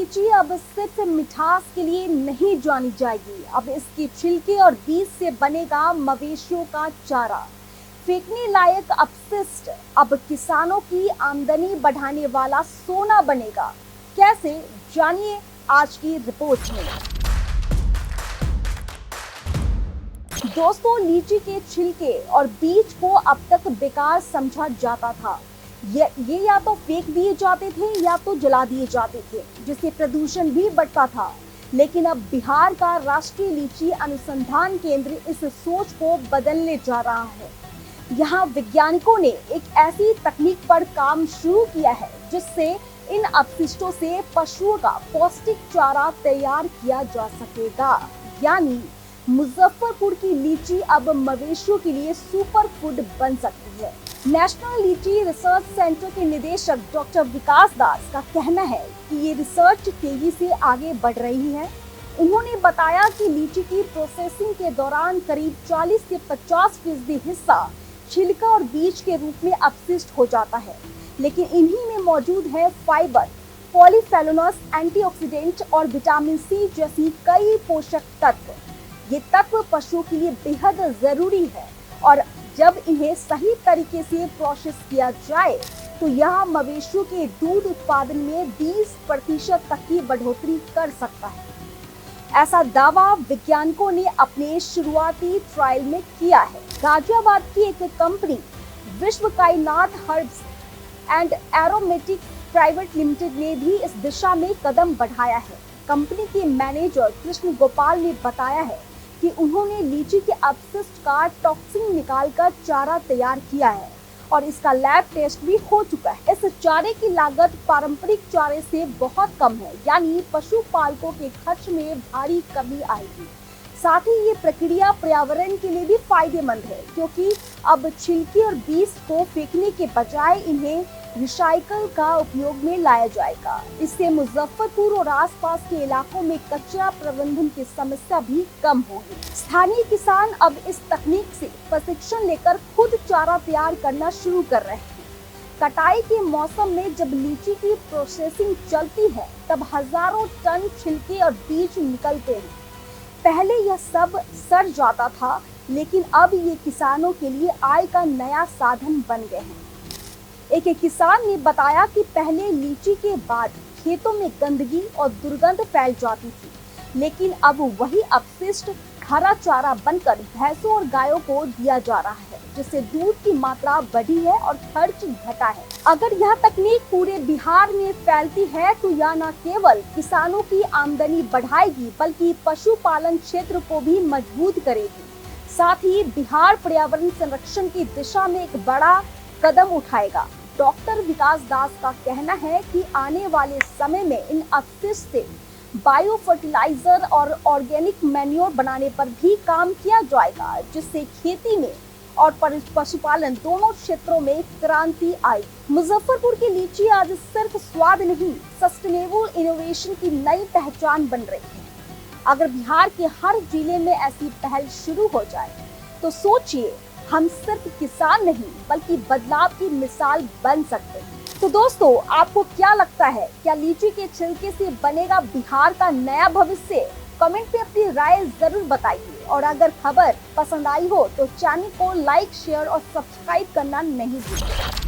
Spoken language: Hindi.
लीची अब सिर्फ मिठास के लिए नहीं जानी जाएगी, अब इसके छिलके और बीज से बनेगा मवेशियों का चारा। फेंकने लायक अपशिष्ट अब किसानों की आमदनी बढ़ाने वाला सोना बनेगा। कैसे, जानिए आज की रिपोर्ट में। दोस्तों, लीची के छिलके और बीज को अब तक बेकार समझा जाता था। ये या तो फेंक दिए जाते थे या तो जला दिए जाते थे, जिससे प्रदूषण भी बढ़ता था। लेकिन अब बिहार का राष्ट्रीय लीची अनुसंधान केंद्र इस सोच को बदलने जा रहा है। यहाँ वैज्ञानिकों ने एक ऐसी तकनीक पर काम शुरू किया है जिससे इन अपशिष्टों से पशुओं का पौष्टिक चारा तैयार किया जा सकेगा। यानी मुजफ्फरपुर की लीची अब मवेशियों के लिए सुपर फूड बन सकती है। नेशनल लीची रिसर्च सेंटर के निदेशक डॉक्टर विकास दास का कहना है कि ये रिसर्च तेजी से आगे बढ़ रही है। उन्होंने बताया कि लीची की प्रोसेसिंग के दौरान करीब 40 से 50% हिस्सा छिलका और बीज के रूप में अपशिष्ट हो जाता है, लेकिन इन्हीं में मौजूद है फाइबर, पॉलीफेनोल्स, एंटीऑक्सीडेंट और विटामिन सी जैसी कई पोषक तत्व। ये तत्व पशुओं के लिए बेहद जरूरी है और जब इन्हें सही तरीके से प्रोसेस किया जाए तो यह मवेशियों के दूध उत्पादन में 20% तक की बढ़ोतरी कर सकता है। ऐसा दावा वैज्ञानिकों ने अपने शुरुआती ट्रायल में किया है। गाजियाबाद की एक कंपनी विश्व कायनात herbs and aromatics private limited ने भी इस दिशा में कदम बढ़ाया है। कंपनी के मैनेजर कृष्ण गोपाल ने बताया है कि उन्होंने लीची के अपशिष्ट का टॉक्सिन निकालकर चारा तैयार किया है और इसका लैब टेस्ट भी हो चुका है। इस चारे की लागत पारंपरिक चारे से बहुत कम है, यानी पशुपालकों के खर्च में भारी कमी आएगी। साथ ही ये प्रक्रिया पर्यावरण के लिए भी फायदेमंद है, क्योंकि अब छिलके और बीज को फेंकने के बजाय इन्हें रिसाइकल का उपयोग में लाया जाएगा। इससे मुजफ्फरपुर और आसपास के इलाकों में कचरा प्रबंधन की समस्या भी कम होगी। स्थानीय किसान अब इस तकनीक से प्रशिक्षण लेकर खुद चारा तैयार करना शुरू कर रहे हैं। कटाई के मौसम में जब लीची की प्रोसेसिंग चलती है तब हजारों टन छिलके और बीज निकलते हैं। पहले यह सब सड़ जाता था, लेकिन अब ये किसानों के लिए आय का नया साधन बन गए हैं। एक किसान ने बताया कि पहले लीची के बाद खेतों में गंदगी और दुर्गंध फैल जाती थी, लेकिन अब वही अपशिष्ट हरा चारा बनकर भैंसों और गायों को दिया जा रहा है, जिससे दूध की मात्रा बढ़ी है और खर्च घटा है। अगर यह तकनीक पूरे बिहार में फैलती है तो यह न केवल किसानों की आमदनी बढ़ाएगी बल्कि पशुपालन क्षेत्र को भी मजबूत करेगी। साथ ही बिहार पर्यावरण संरक्षण की दिशा में एक बड़ा कदम उठाएगा। डॉक्टर विकास दास का कहना है कि आने वाले समय में इन अपशिष्ट से बायो फर्टिलाइजर और ऑर्गेनिक मैन्योर बनाने पर भी काम किया जाएगा, जिससे खेती में और पशुपालन दोनों क्षेत्रों में क्रांति आई। मुजफ्फरपुर की लीची आज सिर्फ स्वाद नहीं, सस्टेनेबल इनोवेशन की नई पहचान बन रही है। अगर बिहार के हर जिले में ऐसी पहल शुरू हो जाए तो सोचिए, हम सिर्फ किसान नहीं बल्कि बदलाव की मिसाल बन सकते हैं। तो दोस्तों, आपको क्या लगता है, क्या लीची के छिलके से बनेगा बिहार का नया भविष्य? कमेंट पे अपनी राय जरूर बताइए और अगर खबर पसंद आई हो तो चैनल को लाइक, शेयर और सब्सक्राइब करना नहीं भूलिए।